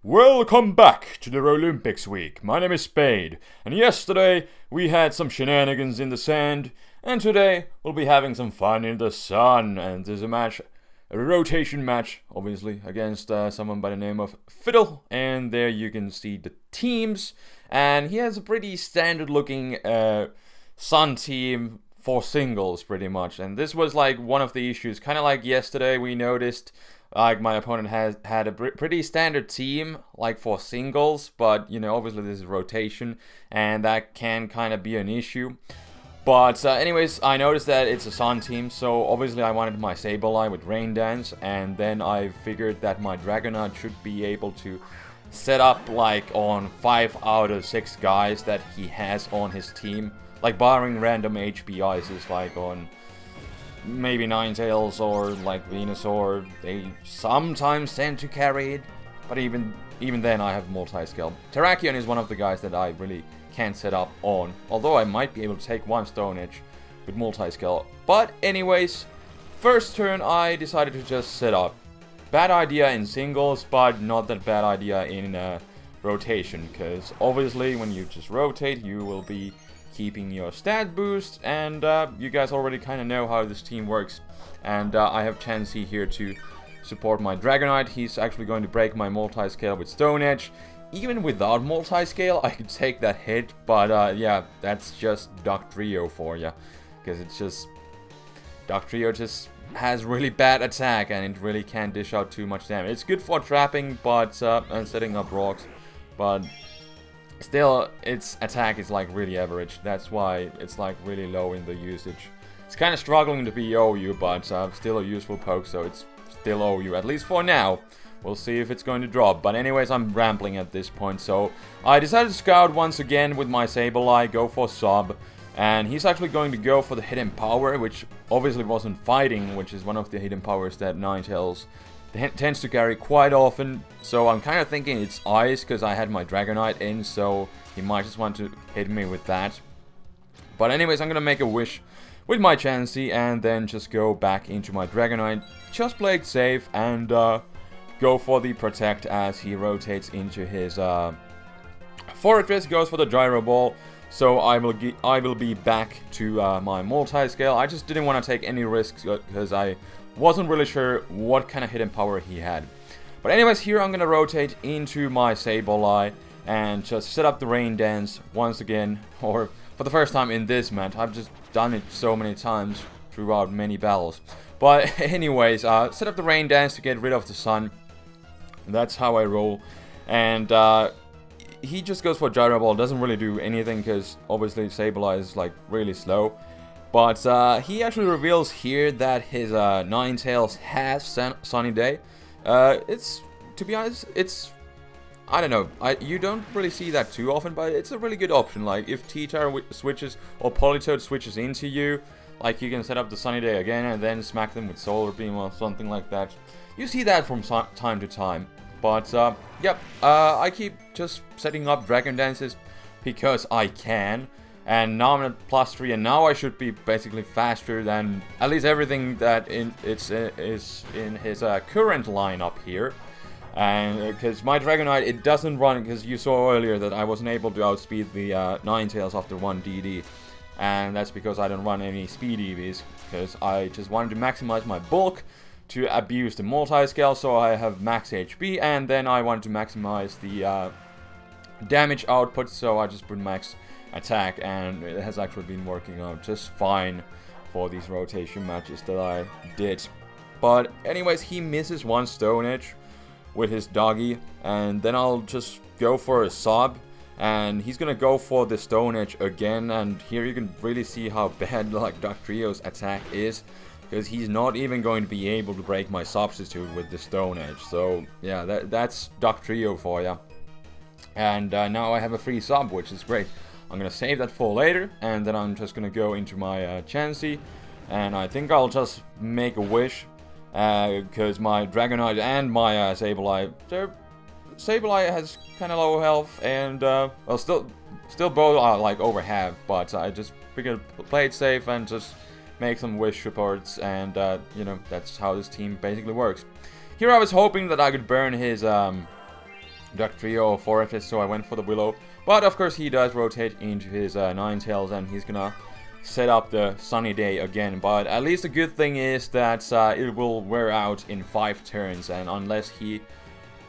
Welcome back to the Rolympics week. My name is Spade, and yesterday we had some shenanigans in the sand, and today we'll be having some fun in the sun. And there's a rotation match, obviously, against someone by the name of Fiddle. And there you can see the teams, and he has a pretty standard-looking sun team for singles, pretty much. And this was like one of the issues, kind of like yesterday we noticed. Like, my opponent has had a pretty standard team, like, for singles, but, you know, obviously this is rotation, and that can kind of be an issue. But, anyways, I noticed that it's a Sun team, so obviously I wanted my Sableye with Rain Dance, and then I figured that my Dragonite should be able to set up, like, on 5 out of 6 guys that he has on his team. Like, barring random HBIs, like, on maybe Ninetales or like Venusaur, they sometimes tend to carry it, but even then I have Multiscale. Terrakion is one of the guys that I really can't set up on, although I might be able to take one Stone Edge with Multiscale. But anyways, first turn I decided to just set up. Bad idea in singles, but not that bad idea in rotation, because obviously when you just rotate you will be keeping your stat boost, and you guys already kind of know how this team works. And I have Chansey here to support my Dragonite. He's actually going to break my Multiscale with Stone Edge. Even without Multiscale I could take that hit, but yeah, that's just Dugtrio for you, because it's just Dugtrio just has really bad attack and it really can't dish out too much damage. It's good for trapping, but and setting up rocks, but still, its attack is like really average. That's why it's like really low in the usage. It's kind of struggling to be OU, but still a useful poke, so it's still OU, at least for now. We'll see if it's going to drop. But anyways, I'm rambling at this point, so I decided to scout once again with my Sableye, go for sub. And he's actually going to go for the hidden power, which obviously wasn't fighting, which is one of the hidden powers that Ninetales tends to carry quite often. So I'm kind of thinking it's Ice, because I had my Dragonite in, so he might just want to hit me with that. But anyways, I'm gonna make a wish with my Chansey and then just go back into my Dragonite, just play it safe, and go for the Protect as he rotates into his Fortress, goes for the Gyro Ball. So I will be back to my Multiscale. I just didn't want to take any risks because I wasn't really sure what kind of hidden power he had. But anyways, here I'm gonna rotate into my Sableye and just set up the Rain Dance once again, or for the first time in this match. I've just done it so many times throughout many battles. But anyways, set up the Rain Dance to get rid of the sun. That's how I roll. And he just goes for Gyro Ball. Doesn't really do anything because obviously Sableye is like really slow. But he actually reveals here that his Ninetales has Sunny Day. It's, to be honest, it's, I don't know, you don't really see that too often, but it's a really good option. Like, if T-Tar switches or Politoed switches into you, like, you can set up the Sunny Day again and then smack them with Solar Beam or something like that. You see that from time to time. But, yep, I keep just setting up Dragon Dances because I can. And now I'm at +3, and now I should be basically faster than at least everything that is in his current lineup here. And because my Dragonite, it doesn't run, because you saw earlier that I wasn't able to outspeed the Ninetales after 1 DD. And that's because I don't run any speed EVs, because I just wanted to maximize my bulk to abuse the Multiscale, so I have max HP, and then I wanted to maximize the damage output, so I just put max attack, and it has actually been working out just fine for these rotation matches that I did. But anyways, he misses one Stone Edge with his doggy, and then I'll just go for a sub, and he's gonna go for the Stone Edge again. And here you can really see how bad like Dugtrio's attack is, because he's not even going to be able to break my substitute with the Stone Edge. So yeah, that's Dugtrio for ya. And now I have a free sub, which is great. I'm gonna save that for later, and then I'm just gonna go into my Chansey, and I think I'll make a wish, because my Dragonite and my Sableye, Sableye has kind of low health, and well, still both are like over half, but I just figured play it safe and just make some wish supports, and you know, that's how this team basically works. Here I was hoping that I could burn his Duck Trio or Fortress, so I went for the Willow. But of course he does rotate into his Ninetales, and he's gonna set up the Sunny Day again. But at least the good thing is that it will wear out in 5 turns, and unless he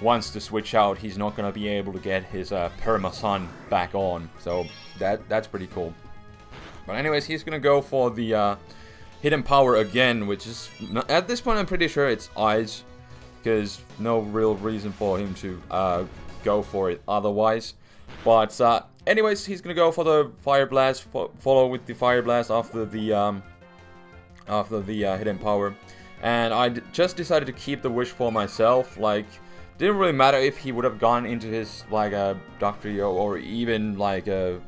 wants to switch out, he's not gonna be able to get his Perma Sun back on. So that's pretty cool. But anyways, he's gonna go for the Hidden Power again, which is, at this point I'm pretty sure it's Ice, because no real reason for him to go for it otherwise. But anyways, he's gonna go for the Fire Blast, follow with the Fire Blast after the Hidden Power. And I just decided to keep the Wish for myself. Like, didn't really matter if he would have gone into his, like, a Duck Trio or even, like, a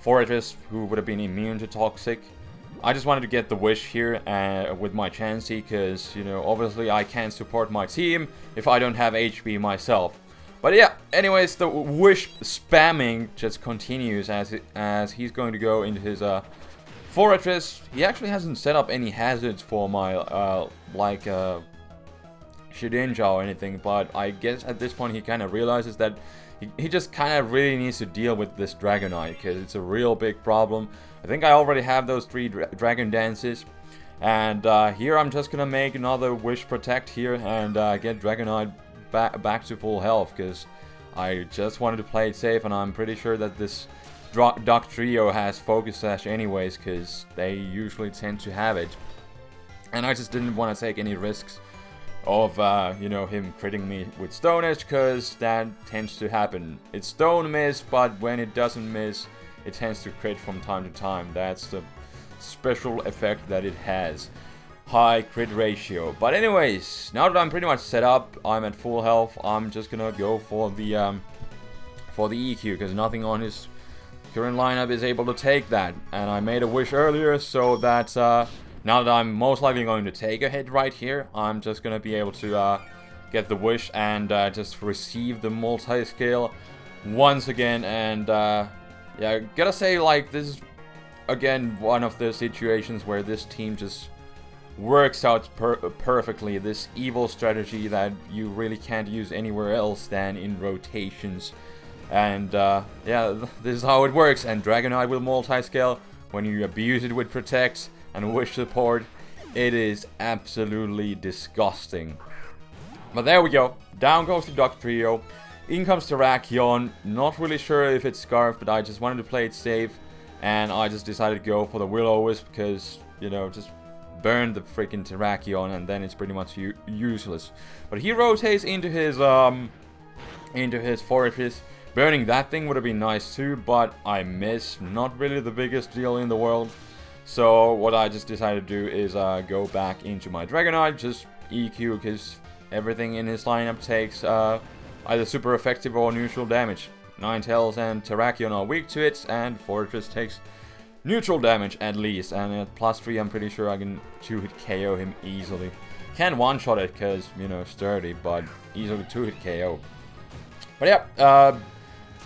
Fortress who would have been immune to Toxic. I just wanted to get the Wish here with my Chansey, because, you know, obviously I can't support my team if I don't have HP myself. But yeah, anyways, the Wish spamming just continues as he's going to go into his Fortress. He actually hasn't set up any hazards for my, Shedinja or anything, but I guess at this point he kind of realizes that he just kind of really needs to deal with this Dragonite, because it's a real big problem. I think I already have those 3 Dragon Dances, and here I'm just gonna make another Wish Protect here and get Dragonite back to full health, because I just wanted to play it safe, and I'm pretty sure that this Duck Trio has Focus Sash anyways, because they usually tend to have it. And I just didn't want to take any risks of, you know, him critting me with Stone Edge, because that tends to happen. It's Stone Miss, but when it doesn't miss, it tends to crit from time to time. That's the special effect that it has. High crit ratio. But anyways, now that I'm pretty much set up, I'm at full health, I'm just gonna go for the EQ, because nothing on his current lineup is able to take that. And I made a Wish earlier, so that now that I'm most likely going to take a hit right here, I'm just gonna be able to get the Wish and just receive the Multiscale once again. And yeah, gotta say, like, this is again one of the situations where this team just works out perfectly. This evil strategy that you really can't use anywhere else than in rotations. And yeah, this is how it works. And Dragonite will Multiscale when you abuse it with Protect and Wish support. It is absolutely disgusting. But there we go. Down goes the Duck Trio. In comes Terrakion. Not really sure if it's Scarf, but I just wanted to play it safe. And I just decided to go for the Will-O-Wisp, because, you know, just burn the freaking Terrakion and then it's pretty much useless. But he rotates into his Fortress. Burning that thing would have been nice too, but I miss. Not really the biggest deal in the world. So what I just decided to do is go back into my Dragonite, just EQ, because everything in his lineup takes either super effective or neutral damage. Ninetales and Terrakion are weak to it, and Fortress takes neutral damage at least. And at +3, I'm pretty sure I can 2-hit KO him easily. Can one-shot it because, you know, sturdy, but easily 2-hit KO. But yeah,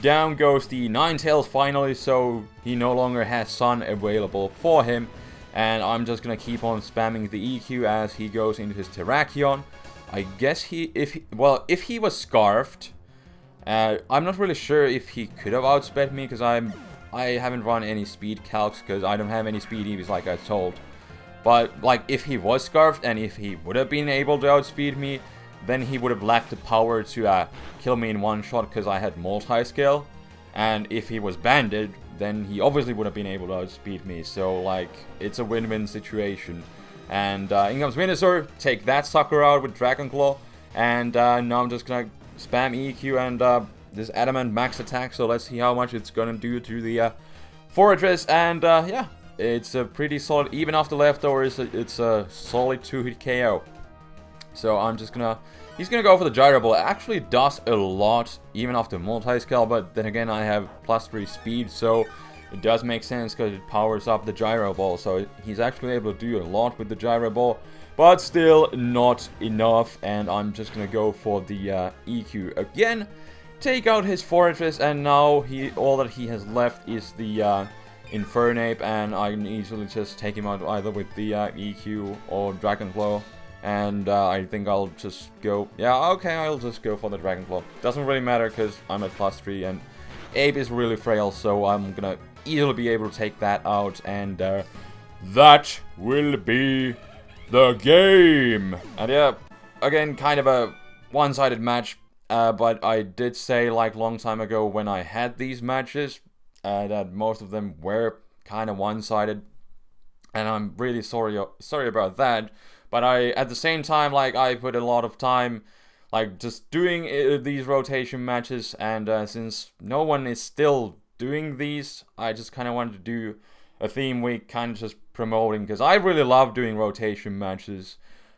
down goes the Ninetales finally, so he no longer has Sun available for him. And I'm just gonna keep on spamming the EQ as he goes into his Terrakion. I guess if he was Scarfed, I'm not really sure if he could have outsped me, because I haven't run any speed calcs, because I don't have any speed EVs like I told. But like, if he was Scarfed and if he would have been able to outspeed me, then he would have lacked the power to kill me in one shot, because I had Multiscale. And if he was banded, then he obviously would have been able to outspeed me. So like, it's a win-win situation. And in comes Venusaur, take that sucker out with Dragon Claw. And now I'm just gonna spam EQ and this Adamant max attack. So let's see how much it's gonna do to the Fortress. And yeah, it's a pretty solid, even after leftovers, it's a solid 2-hit KO. So I'm just gonna, he's gonna go for the Gyro Ball. It actually does a lot, even after Multiscale, but then again I have +3 speed, so it does make sense because it powers up the Gyro Ball. So he's actually able to do a lot with the Gyro Ball, but still not enough. And I'm just gonna go for the EQ again, take out his Fortress, and now all that he has left is the Infernape, and I can easily just take him out either with the EQ or Dragon Claw. And I think I'll just go... Yeah, okay, I'll just go for the Dragon Claw. Doesn't really matter because I'm at +3 and Abe is really frail, so I'm gonna easily be able to take that out. And that will be the game. And yeah, again, kind of a one-sided match. But I did say, like, long time ago when I had these matches, that most of them were kind of one-sided. And I'm really sorry about that. But at the same time, like, I put a lot of time, like, just doing these rotation matches, and since no one is still doing these, I just kind of wanted to do a theme week, kind of just promoting, because I really love doing rotation matches,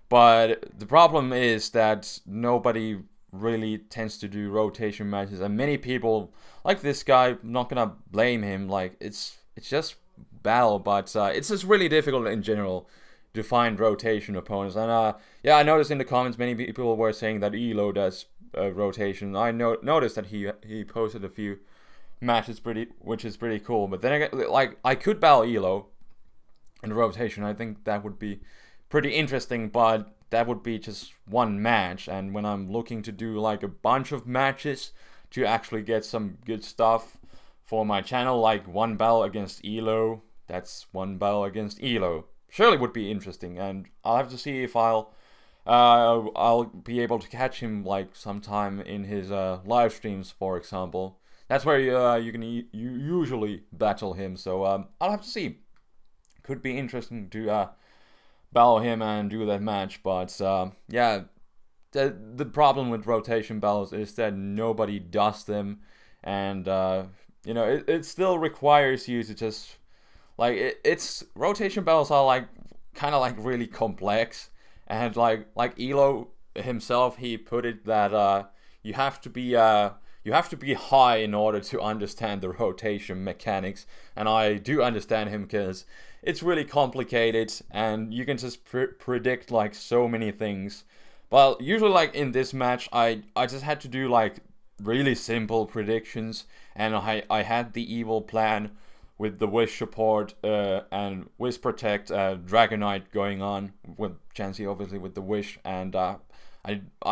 but the problem is that nobody really tends to do rotation matches, and many people, like this guy, I'm not gonna blame him, like, it's just battle, but it's just really difficult in general to find rotation opponents. And yeah, I noticed in the comments many people were saying that Elo does rotation. I noticed that he posted a few matches, which is pretty cool. But then again, like, I could battle Elo in rotation. I think that would be pretty interesting, but that would be just one match. And when I'm looking to do like a bunch of matches to actually get some good stuff for my channel, like one battle against Elo, that's one battle against Elo. Surely would be interesting, and I'll have to see if I'll be able to catch him like sometime in his live streams, for example. That's where you can usually battle him. So I'll have to see. Could be interesting to battle him and do that match. But yeah, the problem with rotation battles is that nobody does them, and you know, it still requires you to just. Like, it's rotation battles are like kind of like really complex, and like Elo himself, he put it that you have to be high in order to understand the rotation mechanics, and I do understand him because it's really complicated and you can just predict like so many things. Well, usually like in this match, I just had to do like really simple predictions, and I had the evil plan with the Wish support and Wish Protect Dragonite going on, with Chansey obviously with the Wish, and I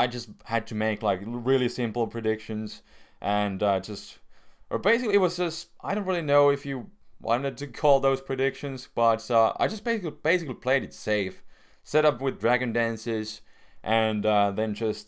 just had to make like really simple predictions, and or basically it was just, I don't really know if you wanted to call those predictions, but I just basically played it safe, set up with Dragon Dances, and then just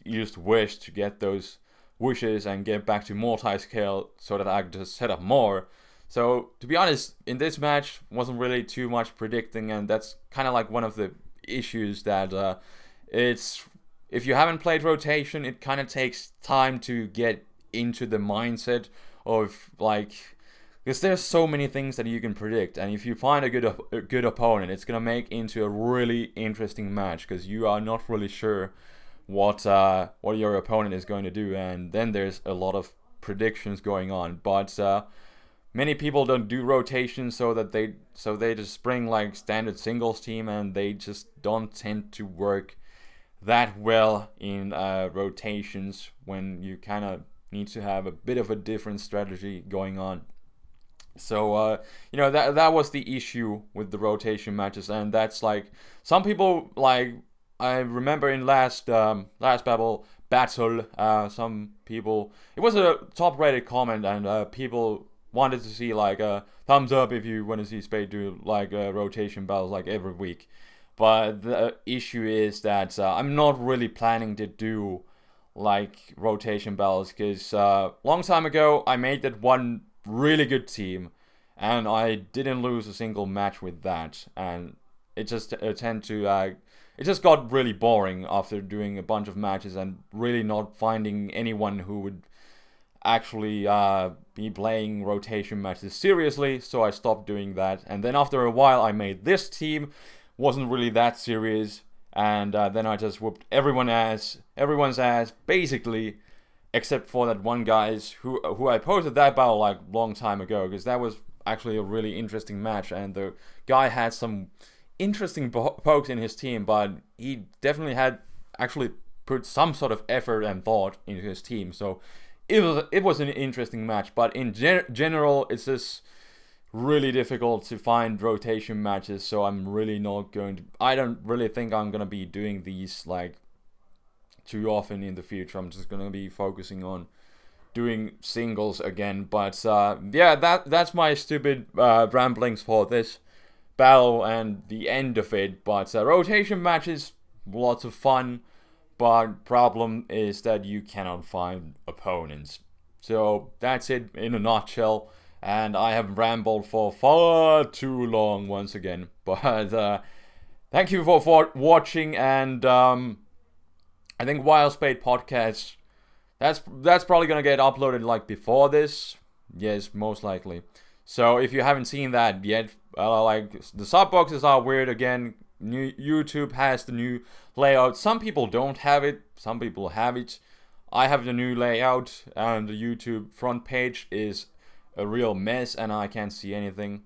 used Wish to get those wishes and get back to Multiscale so that I could just set up more. So to be honest, in this match wasn't really too much predicting, and that's kind of like one of the issues that it's, if you haven't played rotation, it kind of takes time to get into the mindset of, like, because there's so many things that you can predict, and if you find a good opponent, it's gonna make into a really interesting match because you are not really sure what your opponent is going to do, and then there's a lot of predictions going on. But many people don't do rotation, so they just bring like standard singles team, and they just don't tend to work that well in rotations when you kind of need to have a bit of a different strategy going on. So you know, that was the issue with the rotation matches, and that's like some people, like, I remember in last battle, some people, it was a top rated comment, and people wanted to see like a thumbs up if you want to see Spade do like rotation battles like every week. But the issue is that I'm not really planning to do like rotation battles, because long time ago I made that one really good team, and I didn't lose a single match with that, and it just it just got really boring after doing a bunch of matches and really not finding anyone who would actually be playing rotation matches seriously, so I stopped doing that. And then after a while I made this team, wasn't really that serious, and then I just whooped everyone's ass, basically, except for that one guy's who I posted that battle like long time ago, because that was actually a really interesting match, and the guy had some interesting pokes in his team, but he definitely had actually put some sort of effort and thought into his team, so it was an interesting match. But in general, it's just really difficult to find rotation matches, so I'm really not going to... I don't really think I'm gonna be doing these like too often in the future. I'm just gonna be focusing on doing singles again. But yeah, that's my stupid ramblings for this battle and the end of it. But rotation matches, lots of fun, but problem is that you cannot find opponents. So that's it in a nutshell. And I have rambled for far too long once again. But thank you for watching. And I think TheFlamingSpade podcast, that's probably gonna get uploaded like before this. Yes, most likely. So if you haven't seen that yet, like the sub boxes are weird again. YouTube has the new layout. Some people don't have it. Some people have it. I have the new layout, and the YouTube front page is a real mess, and I can't see anything.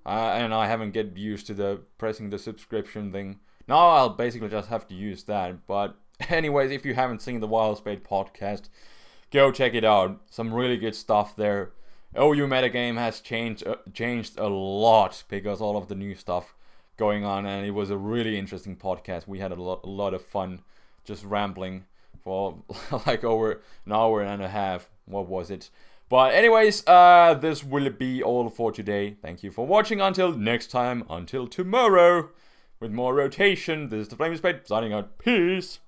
And I haven't get used to the pressing the subscription thing. Now I'll basically just have to use that. But anyways, if you haven't seen the TheFlamingSpade podcast, go check it out. Some really good stuff there. OU metagame has changed a lot because all of the new stuff going on, and it was a really interesting podcast. We had a lot of fun just rambling for like over an hour and a half. What was it? But anyways, this will be all for today. Thank you for watching. Until next time, until tomorrow, with more rotation. This is TheFlamingSpade signing out. Peace.